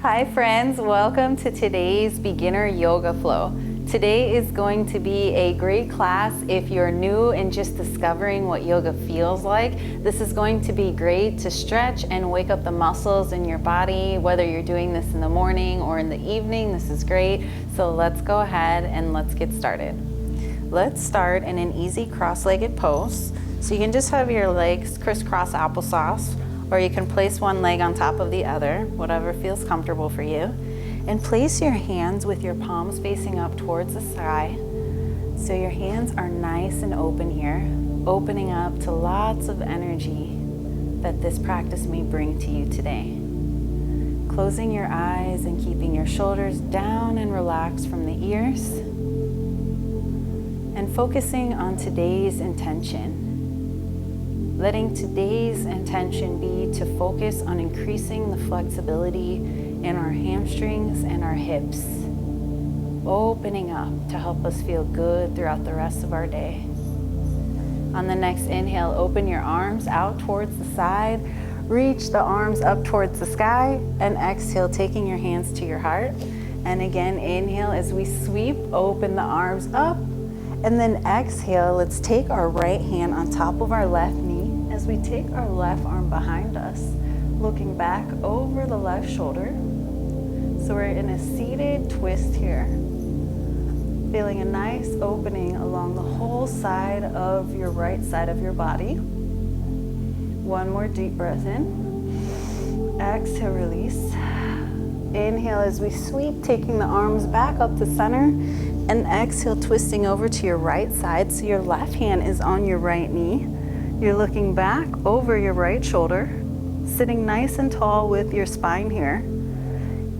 Hi friends, welcome to today's beginner yoga flow. Today is going to be a great class if you're new and just discovering what yoga feels like. This is going to be great to stretch and wake up the muscles in your body, whether you're doing this in the morning or in the evening. This is great. So let's go ahead and let's get started. Let's start in an easy cross-legged pose. So you can just have your legs crisscross applesauce, or you can place one leg on top of the other, whatever feels comfortable for you. And place your hands with your palms facing up towards the sky. So your hands are nice and open here, opening up to lots of energy that this practice may bring to you today. Closing your eyes and keeping your shoulders down and relaxed from the ears. And focusing on today's intention. Letting today's intention be to focus on increasing the flexibility in our hamstrings and our hips, opening up to help us feel good throughout the rest of our day. On the next inhale, open your arms out towards the side, reach the arms up towards the sky, and exhale, taking your hands to your heart. And again, inhale as we sweep, open the arms up, and then exhale, let's take our right hand on top of our left knee as we take our left arm behind us, looking back over the left shoulder. So we're in a seated twist here, feeling a nice opening along the whole side of your right side of your body. One more deep breath in. Exhale, release. Inhale as we sweep, taking the arms back up to center, and exhale, twisting over to your right side. So your left hand is on your right knee. You're looking back over your right shoulder, sitting nice and tall with your spine here,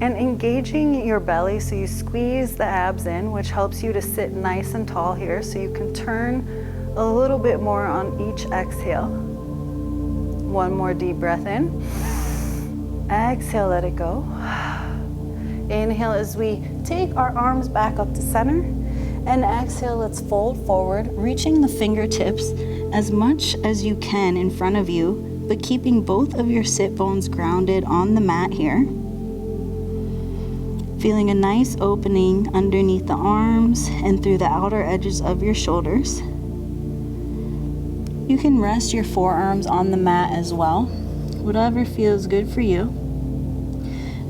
and engaging your belly so you squeeze the abs in, which helps you to sit nice and tall here so you can turn a little bit more on each exhale. One more deep breath in. Exhale, let it go. Inhale as we take our arms back up to center, and exhale, let's fold forward, reaching the fingertips as much as you can in front of you, but keeping both of your sit bones grounded on the mat here. Feeling a nice opening underneath the arms and through the outer edges of your shoulders. You can rest your forearms on the mat as well, whatever feels good for you.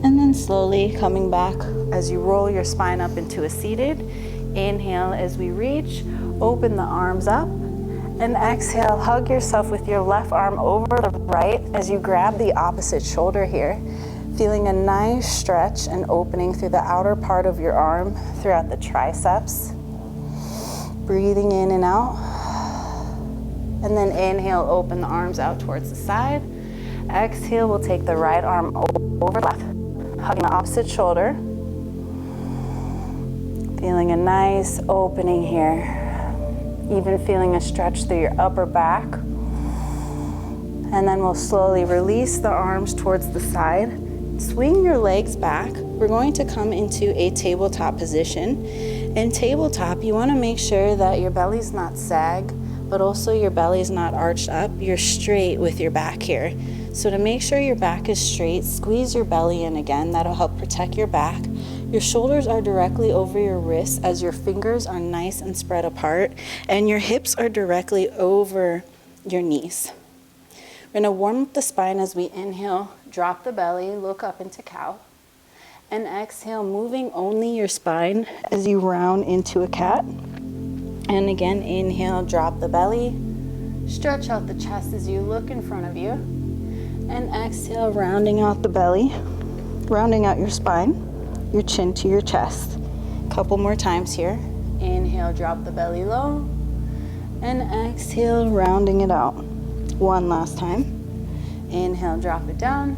And then slowly coming back as you roll your spine up into a seated. Inhale as we reach, open the arms up, and exhale, hug yourself with your left arm over the right as you grab the opposite shoulder here, feeling a nice stretch and opening through the outer part of your arm throughout the triceps. Breathing in and out. And then inhale, open the arms out towards the side. Exhale, we'll take the right arm over left, hugging the opposite shoulder. Feeling a nice opening here. Even feeling a stretch through your upper back. And then we'll slowly release the arms towards the side. Swing your legs back. We're going to come into a tabletop position. In tabletop, you want to make sure that your belly's not sag, but also your belly's not arched up. You're straight with your back here. So to make sure your back is straight, squeeze your belly in again. That'll help protect your back. Your shoulders are directly over your wrists as your fingers are nice and spread apart, and your hips are directly over your knees. We're going to warm up the spine as we inhale, drop the belly, look up into cow, and exhale, moving only your spine as you round into a cat. And again, inhale, drop the belly, stretch out the chest as you look in front of you, and exhale, rounding out the belly, rounding out your spine, your chin to your chest. Couple more times here. Inhale, drop the belly low, and exhale, rounding it out. One last time. Inhale, drop it down,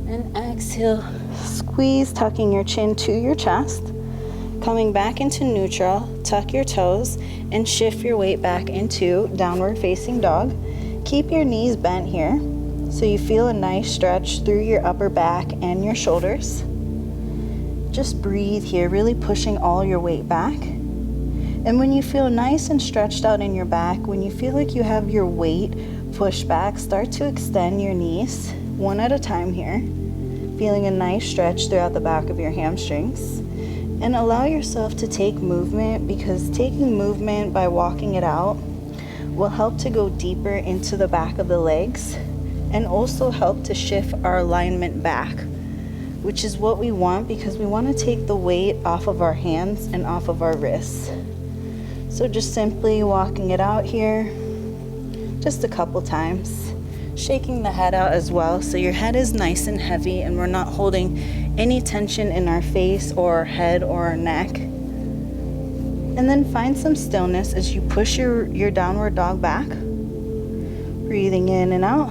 and exhale, squeeze, tucking your chin to your chest. Coming back into neutral, tuck your toes, and shift your weight back into downward facing dog. Keep your knees bent here, so you feel a nice stretch through your upper back and your shoulders. Just breathe here, really pushing all your weight back. And when you feel nice and stretched out in your back, when you feel like you have your weight pushed back, start to extend your knees one at a time here. feeling a nice stretch throughout the back of your hamstrings. And allow yourself to take movement, because taking movement by walking it out will help to go deeper into the back of the legs and also help to shift our alignment back, which is what we want, because we want to take the weight off of our hands and off of our wrists. So just simply walking it out here, just a couple times, shaking the head out as well, so your head is nice and heavy and we're not holding any tension in our face or our head or our neck. And then find some stillness as you push your downward dog back, breathing in and out.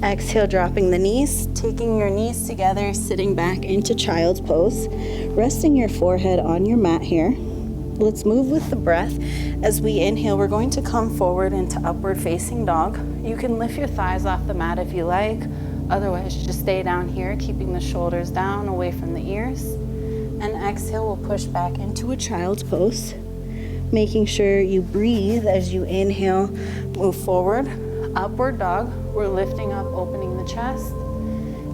Exhale, dropping the knees, taking your knees together, sitting back into child's pose, resting your forehead on your mat here. Let's move with the breath. As we inhale, we're going to come forward into upward facing dog. You can lift your thighs off the mat if you like. Otherwise, just stay down here, keeping the shoulders down, away from the ears. And exhale, we'll push back into a child's pose, making sure you breathe as you inhale, move forward. Upward dog, we're lifting up, opening the chest.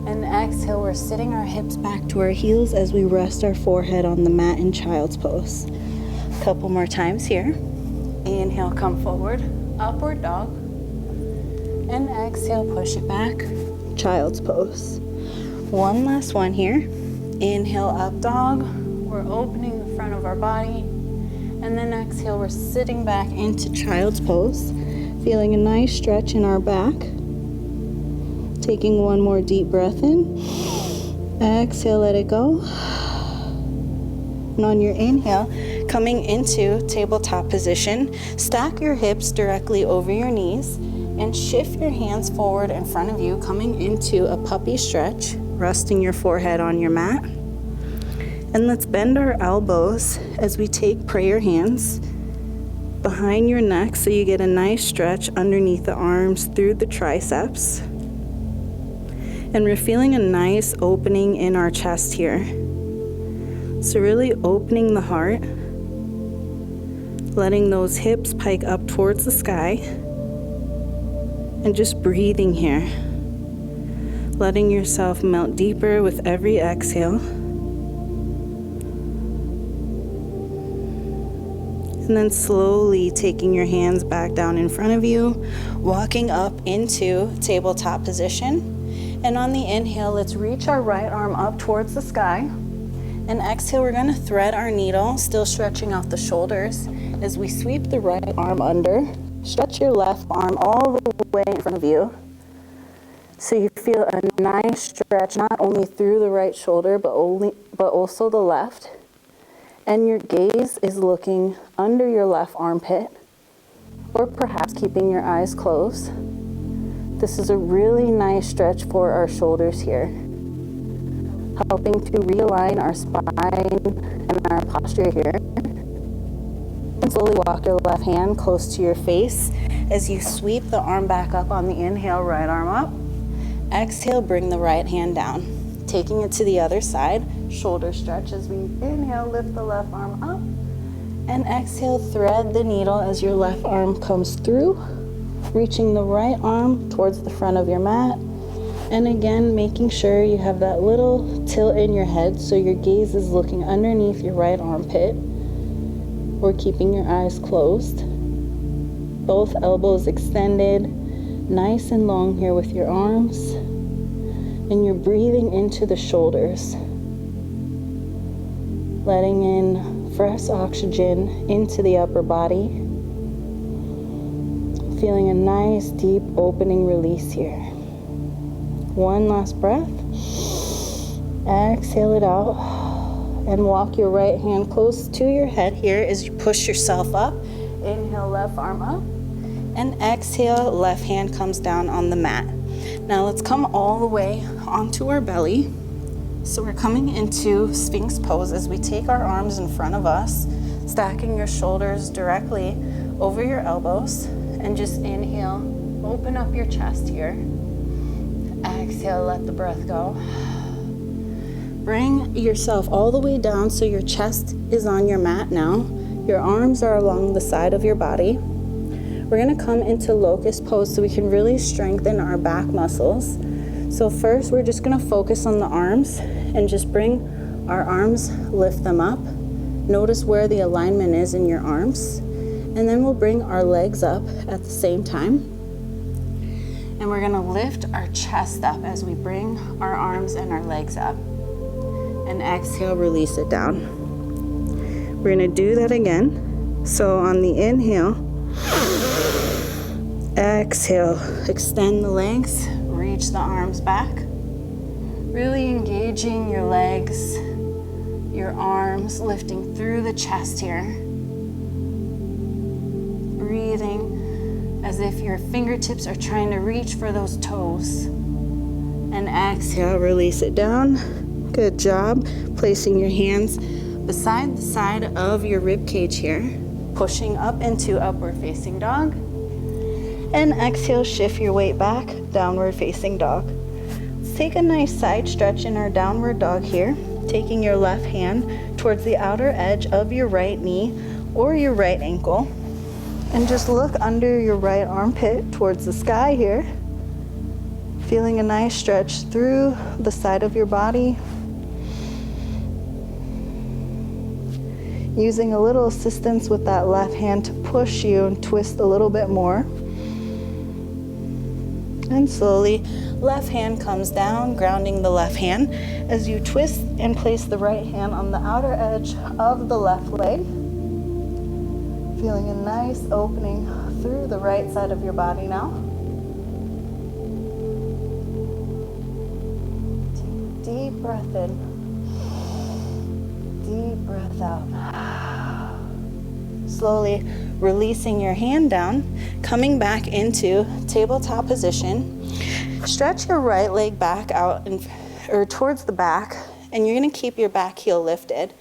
And exhale, we're sitting our hips back to our heels as we rest our forehead on the mat in child's pose. Couple more times here. Inhale, come forward, upward dog. And exhale, push it back, child's pose. One last one here. Inhale, up dog. We're opening the front of our body. And then exhale, we're sitting back into child's pose, feeling a nice stretch in our back. Taking one more deep breath in. Exhale, let it go. And on your inhale, coming into tabletop position, stack your hips directly over your knees and shift your hands forward in front of you, coming into a puppy stretch, resting your forehead on your mat. And let's bend our elbows as we take prayer hands behind your neck so you get a nice stretch underneath the arms through the triceps. And we're feeling a nice opening in our chest here. So really opening the heart, letting those hips pike up towards the sky, and just breathing here. Letting yourself melt deeper with every exhale. And then slowly taking your hands back down in front of you, walking up into tabletop position. And on the inhale, let's reach our right arm up towards the sky. And exhale, we're gonna thread our needle, still stretching out the shoulders, as we sweep the right arm under. Stretch your left arm all the way in front of you. So you feel a nice stretch, not only through the right shoulder, but also the left. And your gaze is looking under your left armpit, or perhaps keeping your eyes closed. This is a really nice stretch for our shoulders here, helping to realign our spine and our posture here. And slowly walk your left hand close to your face as you sweep the arm back up on the inhale, right arm up. Exhale, bring the right hand down. Taking it to the other side, shoulder stretch as we inhale, lift the left arm up. And exhale, thread the needle as your left arm comes through, reaching the right arm towards the front of your mat. And again, making sure you have that little tilt in your head so your gaze is looking underneath your right armpit, or keeping your eyes closed. Both elbows extended, nice and long here with your arms. And you're breathing into the shoulders, letting in fresh oxygen into the upper body. Feeling a nice deep opening release here. One last breath. Exhale it out. And walk your right hand close to your head here as you push yourself up. Inhale, left arm up. And exhale, left hand comes down on the mat. Now let's come all the way onto our belly. So we're coming into Sphinx pose as we take our arms in front of us, stacking your shoulders directly over your elbows. And just inhale, open up your chest here. Exhale, let the breath go. Bring yourself all the way down so your chest is on your mat now. Your arms are along the side of your body. We're gonna come into locust pose so we can really strengthen our back muscles. So first, we're just gonna focus on the arms and just bring our arms, lift them up. Notice where the alignment is in your arms. And then we'll bring our legs up at the same time. And we're gonna lift our chest up as we bring our arms and our legs up. And exhale, release it down. We're gonna do that again. So on the inhale, exhale, extend the legs, reach the arms back. Really engaging your legs, your arms, lifting through the chest here. Breathing as if your fingertips are trying to reach for those toes. And exhale, release it down. Good job. Placing your hands beside the side of your rib cage here. Pushing up into upward facing dog. And exhale, shift your weight back, downward facing dog. Let's take a nice side stretch in our downward dog here. Taking your left hand towards the outer edge of your right knee or your right ankle. And just look under your right armpit towards the sky here. Feeling a nice stretch through the side of your body. Using a little assistance with that left hand to push you and twist a little bit more. And slowly, left hand comes down, grounding the left hand as you twist and place the right hand on the outer edge of the left leg. Feeling a nice opening through the right side of your body now. Take a deep breath in. Deep breath out. Slowly releasing your hand down, coming back into tabletop position. Stretch your right leg back out or towards the back, and you're gonna keep your back heel lifted.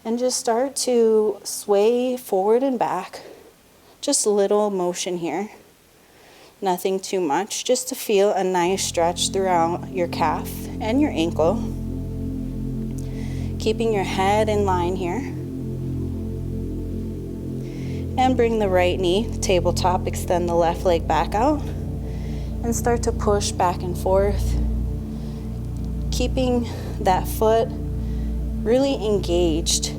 And just start to sway forward and back. Just a little motion here. Nothing too much, just to feel a nice stretch throughout your calf and your ankle. Keeping your head in line here. And bring the right knee, tabletop, extend the left leg back out. And start to push back and forth. Keeping that foot really engaged.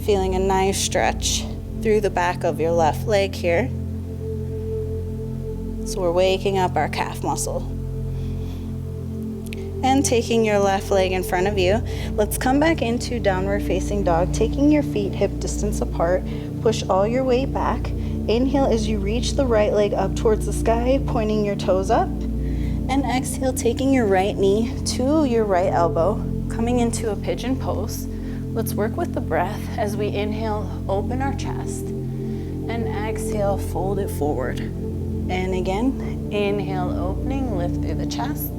Feeling a nice stretch through the back of your left leg here. So we're waking up our calf muscle. And taking your left leg in front of you, let's come back into downward facing dog, taking your feet hip distance apart. Push all your weight back. Inhale as you reach the right leg up towards the sky, pointing your toes up. And exhale, taking your right knee to your right elbow, coming into a pigeon pose. Let's work with the breath as we inhale, open our chest, and exhale, fold it forward. And again, inhale, opening, lift through the chest.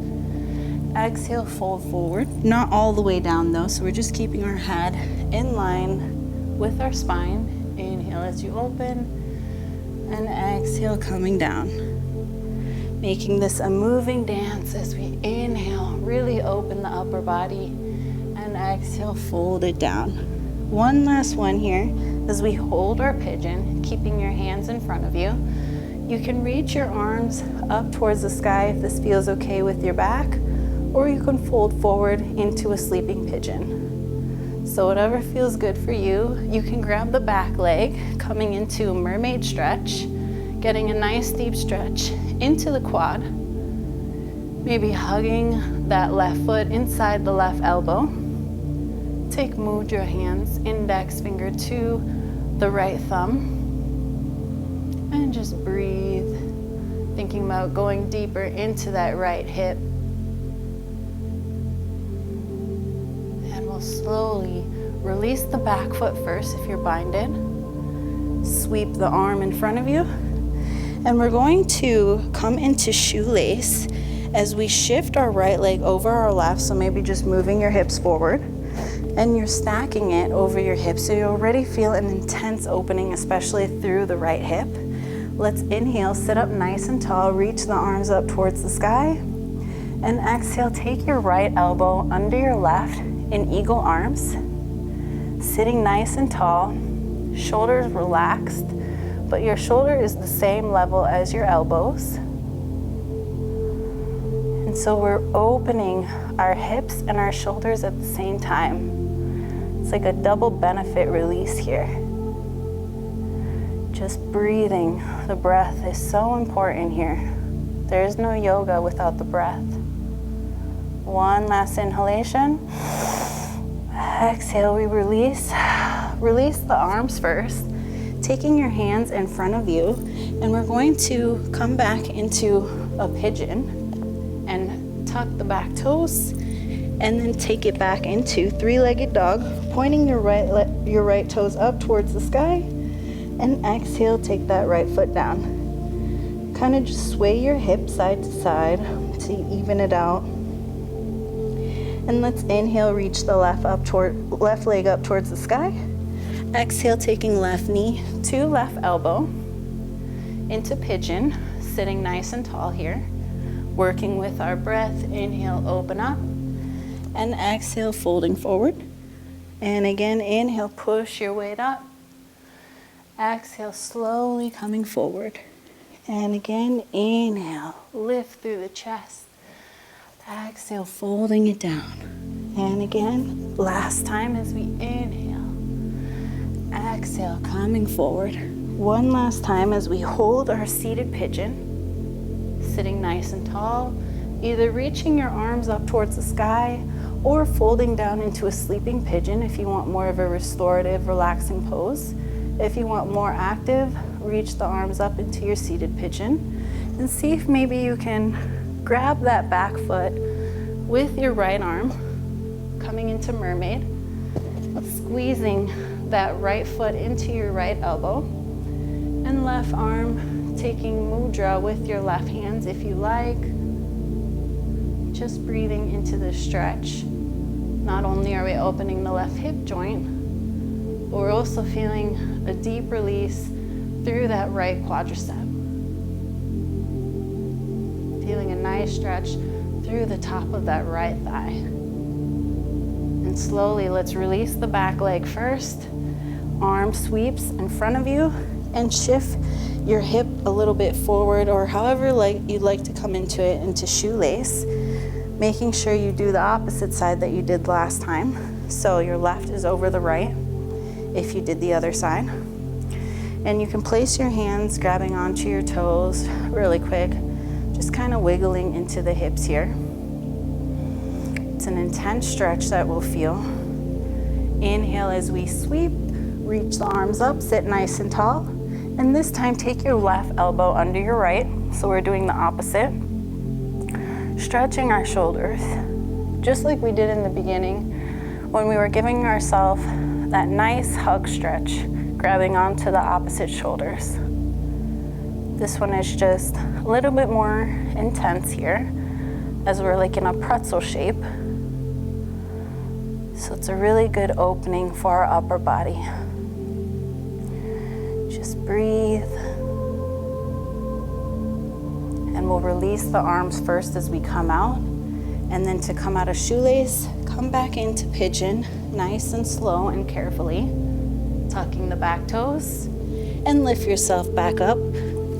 Exhale, fold forward. Not all the way down though, so we're just keeping our head in line with our spine. Inhale as you open, and exhale, coming down. Making this a moving dance as we inhale, really open the upper body, and exhale, fold it down. One last one here as we hold our pigeon, keeping your hands in front of you. You can reach your arms up towards the sky if this feels okay with your back, or you can fold forward into a sleeping pigeon. So whatever feels good for you, you can grab the back leg, coming into a mermaid stretch, getting a nice deep stretch into the quad, maybe hugging that left foot inside the left elbow. Take mudra hands, index finger to the right thumb, and just breathe, thinking about going deeper into that right hip. And we'll slowly release the back foot first if you're binded. Sweep the arm in front of you. And we're going to come into shoelace as we shift our right leg over our left, so maybe just moving your hips forward, and you're stacking it over your hips, so you already feel an intense opening, especially through the right hip. Let's inhale, sit up nice and tall, reach the arms up towards the sky, and exhale, take your right elbow under your left in eagle arms, sitting nice and tall, shoulders relaxed, but your shoulder is the same level as your elbows. So we're opening our hips and our shoulders at the same time. It's like a double benefit release here. Just breathing. The breath is so important here. There is no yoga without the breath. One last inhalation. Exhale, we release. Release the arms first, taking your hands in front of you, and we're going to come back into a pigeon and tuck the back toes, and then take it back into three-legged dog, pointing your right toes up towards the sky, and exhale, take that right foot down. Kind of just sway your hips side to side to even it out. And let's inhale, reach the left leg up towards the sky. Exhale, taking left knee to left elbow into pigeon, sitting nice and tall here. Working with our breath, inhale, open up. And exhale, folding forward. And again, inhale, push your weight up. Exhale, slowly coming forward. And again, inhale, lift through the chest. Exhale, folding it down. And again, last time as we inhale. Exhale, coming forward. One last time as we hold our seated pigeon, sitting nice and tall, either reaching your arms up towards the sky or folding down into a sleeping pigeon if you want more of a restorative, relaxing pose. If you want more active, reach the arms up into your seated pigeon and see if maybe you can grab that back foot with your right arm, coming into mermaid, squeezing that right foot into your right elbow, and left arm taking mudra with your left hands if you like. Just breathing into the stretch. Not only are we opening the left hip joint, but we're also feeling a deep release through that right quadricep. Feeling a nice stretch through the top of that right thigh. And slowly, let's release the back leg first. Arm sweeps in front of you and shift your hip a little bit forward, or however you'd like to come into it, into shoelace. Making sure you do the opposite side that you did last time. So your left is over the right if you did the other side. And you can place your hands grabbing onto your toes really quick, just kind of wiggling into the hips here. It's an intense stretch that we'll feel. Inhale as we sweep, reach the arms up, sit nice and tall. And this time take your left elbow under your right. So we're doing the opposite. Stretching our shoulders, just like we did in the beginning when we were giving ourselves that nice hug stretch, grabbing onto the opposite shoulders. This one is just a little bit more intense here, as we're like in a pretzel shape. So it's a really good opening for our upper body. Just breathe. And we'll release the arms first as we come out. And then to come out of shoelace, come back into pigeon, nice and slow and carefully. Tucking the back toes. And lift yourself back up.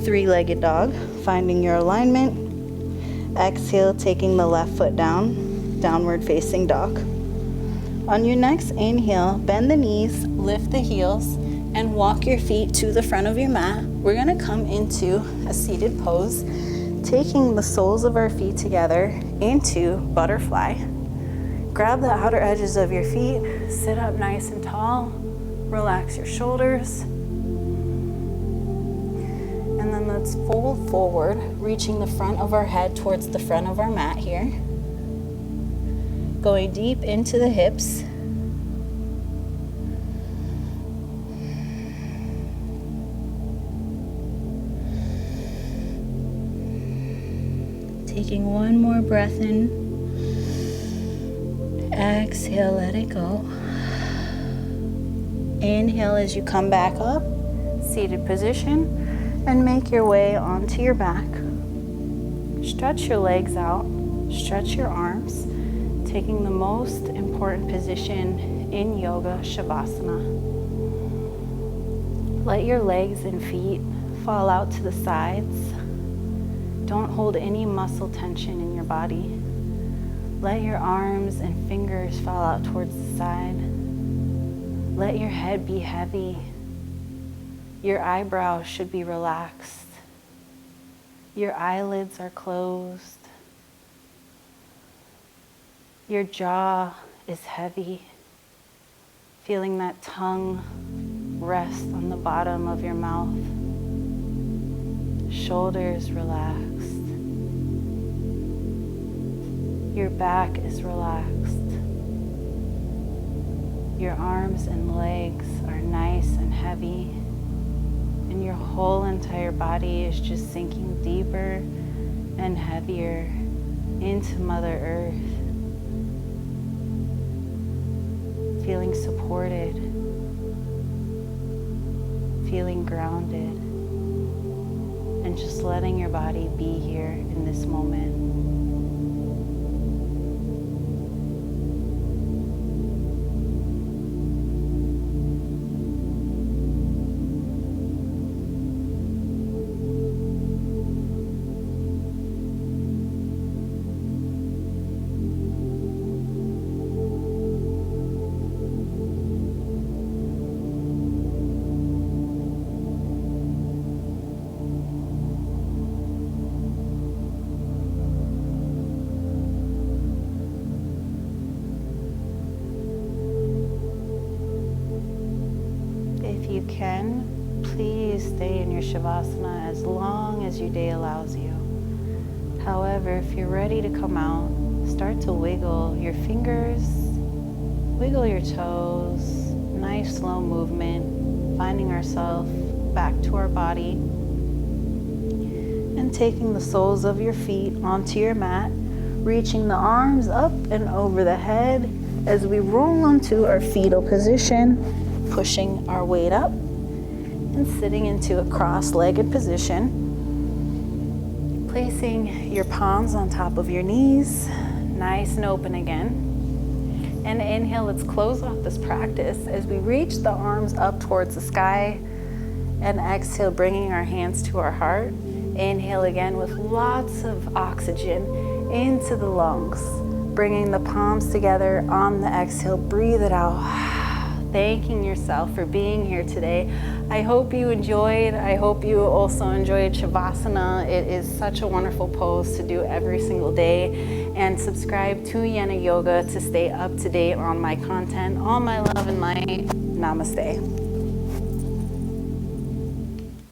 Three-legged dog, finding your alignment. Exhale, taking the left foot down, downward facing dog. On your next inhale, bend the knees, lift the heels, and walk your feet to the front of your mat. We're gonna come into a seated pose, taking the soles of our feet together into butterfly. Grab the outer edges of your feet, sit up nice and tall, relax your shoulders. And then let's fold forward, reaching the front of our head towards the front of our mat here. Going deep into the hips. Taking one more breath in. Exhale, let it go. Inhale as you come back up, seated position, and make your way onto your back. Stretch your legs out, stretch your arms, taking the most important position in yoga, Shavasana. Let your legs and feet fall out to the sides. Don't hold any muscle tension in your body. Let your arms and fingers fall out towards the side. Let your head be heavy. Your eyebrows should be relaxed. Your eyelids are closed. Your jaw is heavy. Feeling that tongue rest on the bottom of your mouth. Shoulders relaxed. Your back is relaxed. Your arms and legs are nice and heavy. And your whole entire body is just sinking deeper and heavier into Mother Earth. Feeling supported. Feeling grounded. And just letting your body be here in this moment. If you can, please stay in your Shavasana as long as your day allows you. However, if you're ready to come out, start to wiggle your fingers, wiggle your toes, nice slow movement, finding ourselves back to our body, and taking the soles of your feet onto your mat, reaching the arms up and over the head as we roll onto our fetal position, pushing our weight up and sitting into a cross-legged position. Placing your palms on top of your knees, nice and open again. And inhale, let's close off this practice as we reach the arms up towards the sky. And exhale, bringing our hands to our heart. Inhale again with lots of oxygen into the lungs. Bringing the palms together on the exhale, breathe it out. Thanking yourself for being here today. I hope you enjoyed. I hope you also enjoyed Shavasana. It is such a wonderful pose to do every single day. And subscribe to Yena Yoga to stay up to date on my content. All my love and light. Namaste.